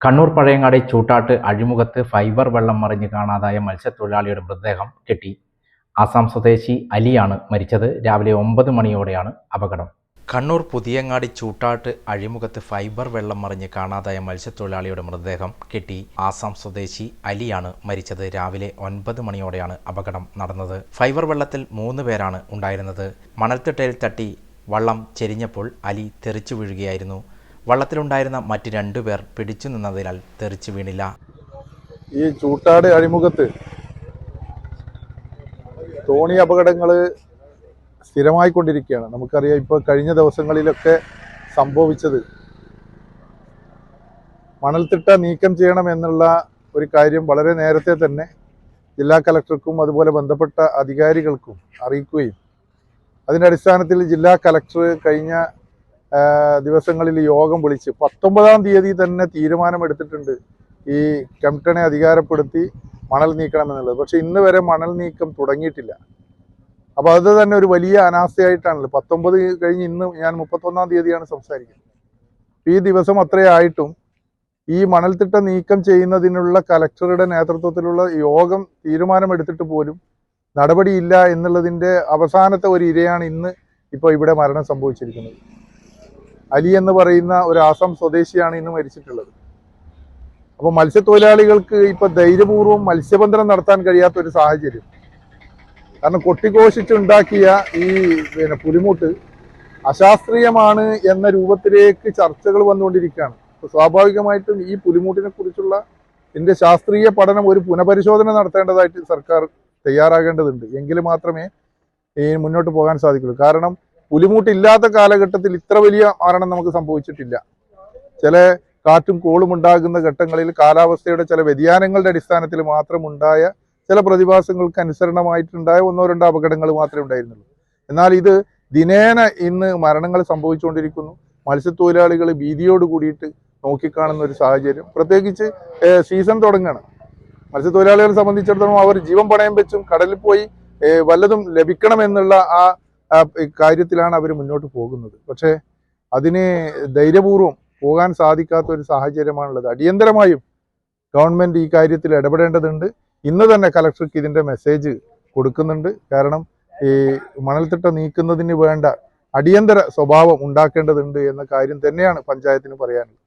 Kannur Pazhayangadi ചൂട്ടാട്ട് അഴിമുഖത്ത് fibre വെള്ളം മറിഞ്ഞ് കാണാതായ മത്സ്യത്തൊഴിലാളിയുടെ മൃതദേഹം കിട്ടി. ആസാം സ്വദേശി അലിയാണ് മരിച്ചത്. രാവിലെ 9 മണിയോടെയാണ് അപകടം. കണ്ണൂർ പുതിയങ്ങാടി ചൂട്ടാട്ട് അഴിമുഖത്ത് ഫൈബർ വെള്ളം മറിഞ്ഞ് കാണാതായ മത്സ്യത്തൊഴിലാളിയുടെ മൃതദേഹം കിട്ടി. ആസാം സ്വദേശി അലിയാണ് മരിച്ചത്. രാവിലെ 9 മണിയോടെയാണ് അപകടം നടന്നത്. ഫൈബർ വെള്ളത്തിൽ 3 പേരാണ് ഉണ്ടായിരുന്നത്. മണൽത്തിട്ടയിൽ തട്ടി വള്ളം ചെരിഞ്ഞപ്പോൾ അലി തെറിച്ചു വീഴുകയായിരുന്നു. വള്ളത്തിലുണ്ടായിരുന്ന മറ്റ് 2 പേർ പിടിച്ചു നിന്നതിനാൽ തെറിച്ചു വീണില്ല. ഈ ചൂട്ടാട് അഴിമുഖത്ത് തോണി അപകടങ്ങൾ സ്ഥിരമായിക്കൊണ്ടിരിക്കുകയാണ്. നമുക്കറിയാം, ഇപ്പോൾ കഴിഞ്ഞ ദിവസങ്ങളിലൊക്കെ സംഭവിച്ചത് മണൽത്തിട്ട നീക്കം ചെയ്യണമെന്നുള്ള ഒരു കാര്യം വളരെ നേരത്തെ തന്നെ ജില്ലാ കലക്ടർക്കും അതുപോലെ ബന്ധപ്പെട്ട അധികാരികൾക്കും അറിയിക്കുകയും അതിൻ്റെ അടിസ്ഥാനത്തിൽ ജില്ലാ കലക്ടർ കഴിഞ്ഞ ദിവസങ്ങളിൽ യോഗം വിളിച്ച് 19-ാം തീയതി തന്നെ തീരുമാനമെടുത്തിട്ടുണ്ട് ഈ കെംപ്ടനെ അധികാരപ്പെടുത്തി മണൽ നീക്കണമെന്നുള്ളത്. പക്ഷെ ഇന്ന് വരെ മണൽ നീക്കം തുടങ്ങിയിട്ടില്ല. അപ്പോൾ അത് തന്നെ ഒരു വലിയ അനാസ്ഥയായിട്ടാണല്ലോ. 19 കഴിഞ്ഞ് ഇന്ന് ഞാൻ 31-ാം തീയതിയാണ് സംസാരിക്കുന്നത്. ഈ ദിവസം അത്രയായിട്ടും ഈ മണൽത്തിട്ട നീക്കം ചെയ്യുന്നതിനുള്ള കലക്ടറുടെ നേതൃത്വത്തിലുള്ള യോഗം തീരുമാനമെടുത്തിട്ട് പോലും നടപടിയില്ല എന്നുള്ളതിൻ്റെ അവസാനത്തെ ഒരു ഇരയാണ് ഇന്ന് ഇപ്പോൾ ഇവിടെ മരണം സംഭവിച്ചിരിക്കുന്നത്. അലി എന്ന് പറയുന്ന ഒരു ആസാം സ്വദേശിയാണ് ഇന്ന് മരിച്ചിട്ടുള്ളത്. അപ്പോൾ മത്സ്യത്തൊഴിലാളികൾക്ക് ഇപ്പോൾ ധൈര്യപൂർവ്വം മത്സ്യബന്ധനം നടത്താൻ കഴിയാത്തൊരു സാഹചര്യം. കാരണം കൊട്ടിഘോഷിച്ചുണ്ടാക്കിയ ഈ പുലിമുട്ട് അശാസ്ത്രീയമാണ് എന്ന രൂപത്തിലേക്ക് ചർച്ചകൾ വന്നുകൊണ്ടിരിക്കുകയാണ്. അപ്പോൾ സ്വാഭാവികമായിട്ടും ഈ പുലിമുട്ടിനെ കുറിച്ചുള്ള ഇതിൻ്റെ ശാസ്ത്രീയ പഠനം ഒരു പുനഃപരിശോധന നടത്തേണ്ടതായിട്ട് സർക്കാർ തയ്യാറാകേണ്ടതുണ്ട്. എങ്കിൽ മാത്രമേ മുന്നോട്ട് പോകാൻ സാധിക്കുള്ളൂ. കാരണം പുലിമുട്ടില്ലാത്ത കാലഘട്ടത്തിൽ ഇത്ര വലിയ മരണം നമുക്ക് സംഭവിച്ചിട്ടില്ല. ചില കാറ്റും കോളും ഉണ്ടാകുന്ന ഘട്ടങ്ങളിൽ കാലാവസ്ഥയുടെ ചില വ്യതിയാനങ്ങളുടെ അടിസ്ഥാനത്തിൽ മാത്രം ഉണ്ടായ ചില പ്രതിഭാസങ്ങൾക്ക് അനുസരണമായിട്ടുണ്ടായ 1-2 അപകടങ്ങൾ മാത്രമേ ഉണ്ടായിരുന്നുള്ളൂ. എന്നാൽ ഇത് ദിനേന ഇന്ന് മരണങ്ങൾ സംഭവിച്ചുകൊണ്ടിരിക്കുന്നു. മത്സ്യത്തൊഴിലാളികൾ ഭീതിയോട് കൂടിയിട്ട് നോക്കിക്കാണുന്ന ഒരു സാഹചര്യം. പ്രത്യേകിച്ച് സീസൺ തുടങ്ങുകയാണ്. മത്സ്യത്തൊഴിലാളികളെ സംബന്ധിച്ചിടത്തോളം അവർ ജീവൻ പണയം വെച്ചും കടലിൽ പോയി വല്ലതും ലഭിക്കണമെന്നുള്ള ആ കാര്യത്തിലാണ് അവർ മുന്നോട്ട് പോകുന്നത്. പക്ഷേ അതിന് ധൈര്യപൂർവ്വം പോകാൻ സാധിക്കാത്ത ഒരു സാഹചര്യമാണുള്ളത്. അടിയന്തരമായും ഗവൺമെൻറ് ഈ കാര്യത്തിൽ ഇടപെടേണ്ടതുണ്ട്. ഇന്ന് തന്നെ കലക്ടർക്ക് ഇതിൻ്റെ മെസ്സേജ് കൊടുക്കുന്നുണ്ട്. കാരണം ഈ മണൽത്തിട്ട നീക്കുന്നതിന് വേണ്ട അടിയന്തര സ്വഭാവം ഉണ്ടാക്കേണ്ടതുണ്ട് എന്ന കാര്യം തന്നെയാണ് പഞ്ചായത്തിന് പറയാനുള്ളത്.